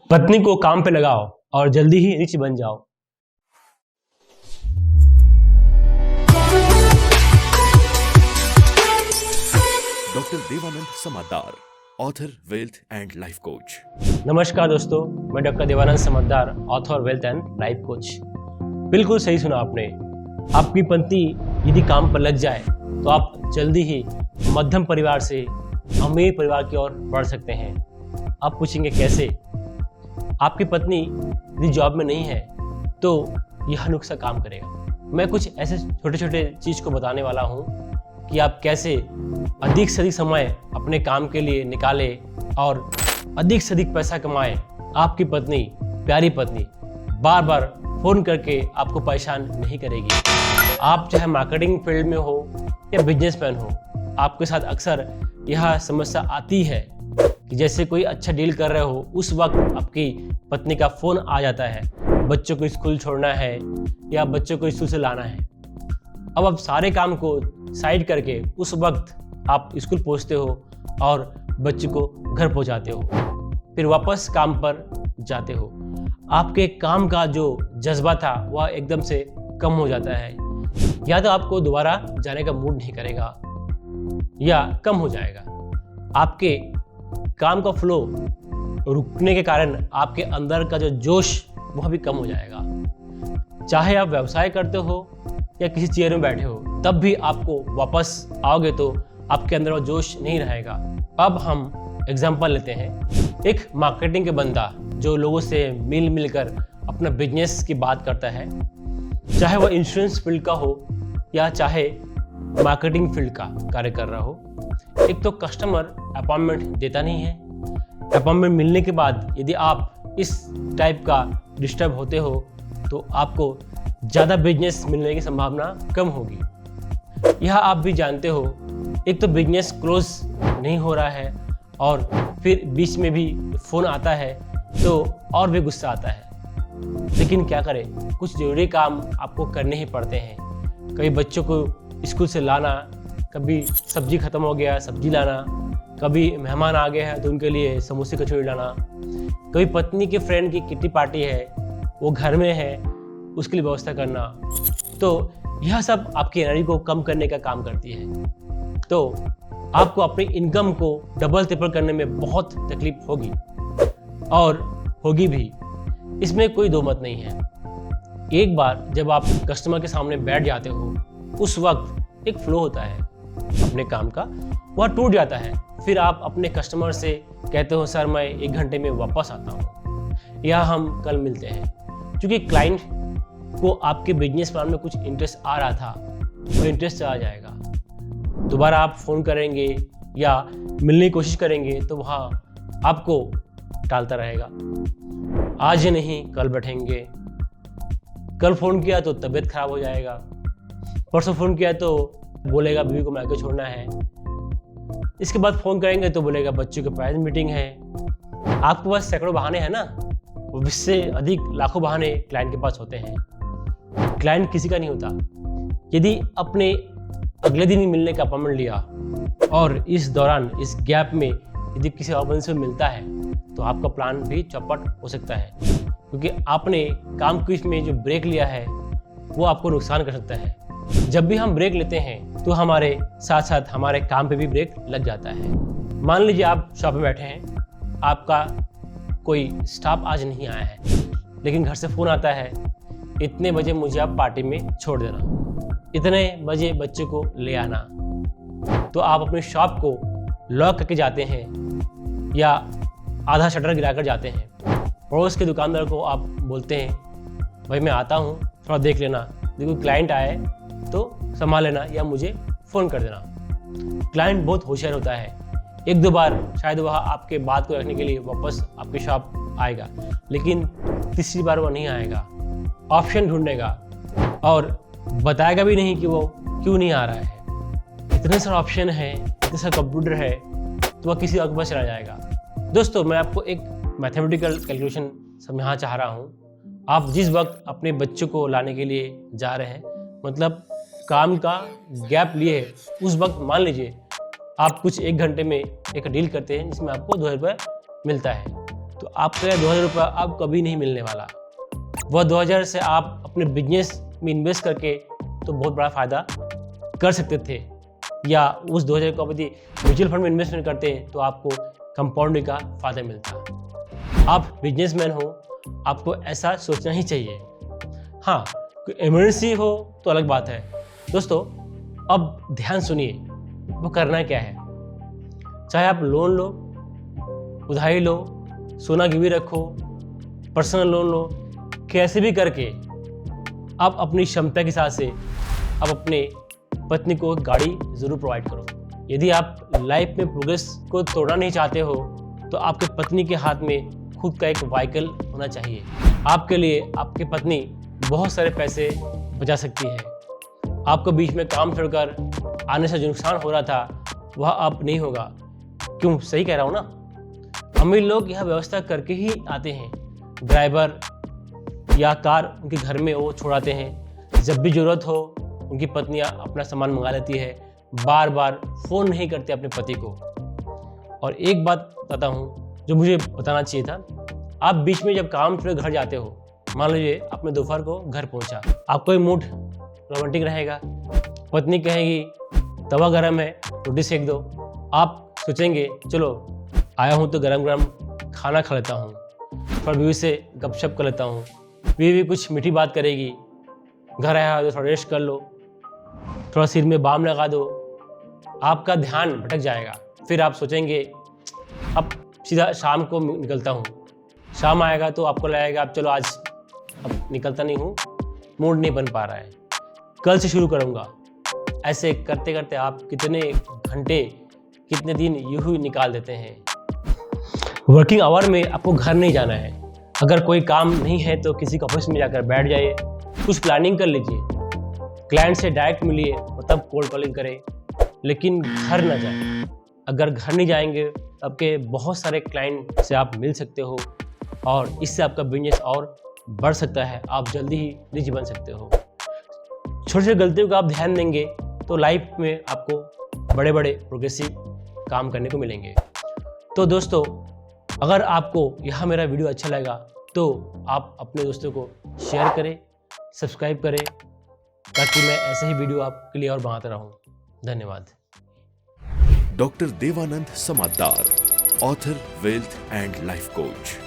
पत्नी को काम पे लगाओ और जल्दी ही रिच बन जाओ। Doctor Devanand Samaddar, author, wealth and life coach. नमस्कार दोस्तों, मैं doctor Devanand Samaddar, author, wealth and life coach. बिल्कुल सही सुना आपने। आपकी पत्नी यदि काम पर लग जाए तो आप जल्दी ही मध्यम परिवार से अमीर परिवार की ओर बढ़ सकते हैं। आप पूछेंगे कैसे? आपकी पत्नी यदि जॉब में नहीं है तो यह नुस्खा काम करेगा। मैं कुछ ऐसे छोटे छोटे चीज़ को बताने वाला हूँ कि आप कैसे अधिक से अधिक समय अपने काम के लिए निकालें और अधिक से अधिक पैसा कमाएं। आपकी पत्नी, प्यारी पत्नी, बार बार फ़ोन करके आपको परेशान नहीं करेगी। आप चाहे मार्केटिंग फील्ड में हो या बिजनेसमैन हो, आपके साथ अक्सर यह समस्या आती है कि जैसे कोई अच्छा डील कर रहे हो, उस वक्त आपकी पत्नी का फ़ोन आ जाता है, बच्चों को स्कूल छोड़ना है या बच्चों को स्कूल से लाना है। अब आप सारे काम को साइड करके उस वक्त आप स्कूल पहुंचते हो और बच्चे को घर पहुंचाते हो, फिर वापस काम पर जाते हो। आपके काम का जो जज्बा था वह एकदम से कम हो जाता है, या तो आपको दोबारा जाने का मूड नहीं करेगा या कम हो जाएगा। आपके काम का फ्लो रुकने के कारण आपके अंदर का जो जोश वह भी कम हो जाएगा। चाहे आप व्यवसाय करते हो या किसी चेयर में बैठे हो, तब भी आपको वापस आओगे तो आपके अंदर वो जोश नहीं रहेगा। अब हम एग्जांपल लेते हैं। एक मार्केटिंग के बंदा जो लोगों से मिल कर अपना बिजनेस की बात करता है, चाहे वह इंश्योरेंस फील्ड का हो या चाहे मार्केटिंग फील्ड का कार्य कर रहा हो। एक तो कस्टमर अपॉइंटमेंट देता नहीं है। अपॉइंटमेंट मिलने के बाद यदि आप इस टाइप का डिस्टर्ब होते हो तो आपको ज़्यादा बिजनेस मिलने की संभावना कम होगी। यह आप भी जानते हो, एक तो बिजनेस क्लोज नहीं हो रहा है और फिर बीच में भी फ़ोन आता है तो और भी गुस्सा आता है। लेकिन क्या करें, कुछ ज़रूरी काम आपको करने ही पड़ते हैं। कभी बच्चों को स्कूल से लाना, कभी सब्जी ख़त्म हो गया सब्जी लाना, कभी मेहमान आ गए हैं तो उनके लिए समोसे कचौड़ी लाना, कभी पत्नी के फ्रेंड की किट्टी पार्टी है, वो घर में है, उसके लिए व्यवस्था करना। तो यह सब आपकी एनर्जी को कम करने का काम करती है। तो आपको अपनी इनकम को डबल ट्रिपल करने में बहुत तकलीफ होगी और होगी भी, इसमें कोई दो मत नहीं है। एक बार जब आप कस्टमर के सामने बैठ जाते हो, उस वक्त एक फ्लो होता है अपने काम का, वह टूट जाता है। फिर आप अपने कस्टमर से कहते हो, सर मैं 1 घंटे में वापस आता हूँ या हम कल मिलते हैं। क्योंकि क्लाइंट को आपके बिजनेस प्लान में कुछ इंटरेस्ट आ रहा था, वो इंटरेस्ट चला जाएगा। दोबारा आप फ़ोन करेंगे या मिलने की कोशिश करेंगे तो वहाँ आपको टालता रहेगा। आज नहीं कल बैठेंगे, कल फ़ोन किया तो तबीयत खराब हो जाएगा, परसों फ़ोन किया तो बोलेगा बीवी को मायके छोड़ना है, इसके बाद फ़ोन करेंगे तो बोलेगा बच्चों की प्राइवेट मीटिंग है। आपके पास सैकड़ों बहाने हैं ना, वो इससे अधिक लाखों बहाने क्लाइंट के पास होते हैं। क्लाइंट किसी का नहीं होता। यदि अपने अगले दिन ही मिलने का अपॉइंटमेंट लिया और इस दौरान, इस गैप में यदि किसी और बंदे से मिलता है तो आपका प्लान भी चौपट हो सकता है, क्योंकि आपने काम क्विज में जो ब्रेक लिया है वो आपको नुकसान कर सकता है। जब भी हम ब्रेक लेते हैं तो हमारे साथ साथ हमारे काम पे भी ब्रेक लग जाता है। मान लीजिए आप शॉप में बैठे हैं, आपका कोई स्टाफ आज नहीं आया है, लेकिन घर से फ़ोन आता है, इतने बजे मुझे आप पार्टी में छोड़ देना, इतने बजे बच्चे को ले आना। तो आप अपने शॉप को लॉक करके जाते हैं या आधा शटर गिराकर जाते हैं। पड़ोस के दुकानदार को आप बोलते हैं, भाई मैं आता हूँ, थोड़ा देख लेना, यदि कोई क्लाइंट आए तो संभाल लेना या मुझे फ़ोन कर देना। क्लाइंट बहुत होशियार होता है, 1-2 बार शायद वह आपके बात को रखने के लिए वापस आपकी शॉप आएगा, लेकिन तीसरी बार वो नहीं आएगा। ऑप्शन ढूंढेगा और बताएगा भी नहीं कि वो क्यों नहीं आ रहा है। इतने सारे ऑप्शन है, इतने सारे कंप्यूटर है, तो वह किसी और के पास चला जाएगा। दोस्तों, मैं आपको एक मैथमेटिकल कैलकुलेशन समझाना चाह रहा हूँ। आप जिस वक्त अपने बच्चों को लाने के लिए जा रहे हैं, मतलब काम का गैप लिए है, उस वक्त मान लीजिए आप कुछ 1 घंटे में एक डील करते हैं जिसमें आपको 2,000 रुपये मिलता है। तो आपका 2000 रुपया आपको कभी नहीं मिलने वाला। वह 2000 से आप अपने बिजनेस में इन्वेस्ट करके तो बहुत बड़ा फ़ायदा कर सकते थे, या उस 2000 को यदि म्यूचुअल फंड में इन्वेस्टमेंट करते तो आपको कंपाउंडिंग का फ़ायदा मिलता। आप बिजनेसमैन हो, आपको ऐसा सोचना ही चाहिए। हाँ, कोई इमरजेंसी हो तो अलग बात है। दोस्तों, अब ध्यान सुनिए, वो करना क्या है। चाहे आप लोन लो, उधारी लो, सोना गिरवी रखो, पर्सनल लोन लो, कैसे भी करके आप अपनी क्षमता के हिसाब से आप अपने पत्नी को गाड़ी ज़रूर प्रोवाइड करो। यदि आप लाइफ में प्रोग्रेस को तोड़ना नहीं चाहते हो तो आपके पत्नी के हाथ में खुद का एक व्हीकल होना चाहिए। आपके लिए आपकी पत्नी बहुत सारे पैसे बचा सकती है। आपको बीच में काम छोड़कर आने से जो नुकसान हो रहा था वह अब नहीं होगा। क्यों, सही कह रहा हूँ ना। अमीर लोग यह व्यवस्था करके ही आते हैं। ड्राइवर या कार उनके घर में वो छोड़ाते हैं। जब भी ज़रूरत हो उनकी पत्नियां अपना सामान मंगा लेती है। बार बार फ़ोन नहीं करते अपने पति को। और एक बात बताता हूँ जो मुझे बताना चाहिए था। आप बीच में जब काम छोड़ घर जाते हो, मान लीजिए आपने दोपहर को घर पहुँचा, आपको एक मूड रोमांटिक रहेगा, पत्नी कहेगी तवा गरम है रोटी सेक दो, आप सोचेंगे चलो आया हूँ तो गरम गरम खाना खा लेता हूँ, थोड़ा बीवी से गपशप कर लेता हूँ, बीवी भी कुछ मीठी बात करेगी, घर आया हो तो थोड़ा रेस्ट कर लो, थोड़ा सिर में बाम लगा दो। आपका ध्यान भटक जाएगा। फिर आप सोचेंगे अब सीधा शाम को निकलता हूँ। शाम आएगा तो आपको लगेगा अब चलो आज अब निकलता नहीं हूँ, मूड नहीं बन पा रहा है, कल से शुरू करूँगा। ऐसे करते करते आप कितने घंटे कितने दिन यूं ही निकाल देते हैं। वर्किंग आवर में आपको घर नहीं जाना है। अगर कोई काम नहीं है तो किसी के ऑफिस में जाकर बैठ जाइए, कुछ प्लानिंग कर लीजिए, क्लाइंट से डायरेक्ट मिलिए, मतलब कोल्ड कॉलिंग करें, लेकिन घर ना जाएं। अगर घर नहीं जाएंगे आपके बहुत सारे क्लाइंट से आप मिल सकते हो और इससे आपका बिजनेस और बढ़ सकता है। आप जल्दी ही रिच बन सकते हो। छोटी छोटी गलतियों का आप ध्यान देंगे तो लाइफ में आपको बड़े बड़े प्रोग्रेसिव काम करने को मिलेंगे। तो दोस्तों, अगर आपको यह मेरा वीडियो अच्छा लगा तो आप अपने दोस्तों को शेयर करें, सब्सक्राइब करें, ताकि मैं ऐसे ही वीडियो आपके लिए और बनाता रहूं। धन्यवाद। Doctor Devanand Samaddar, author, wealth and life coach.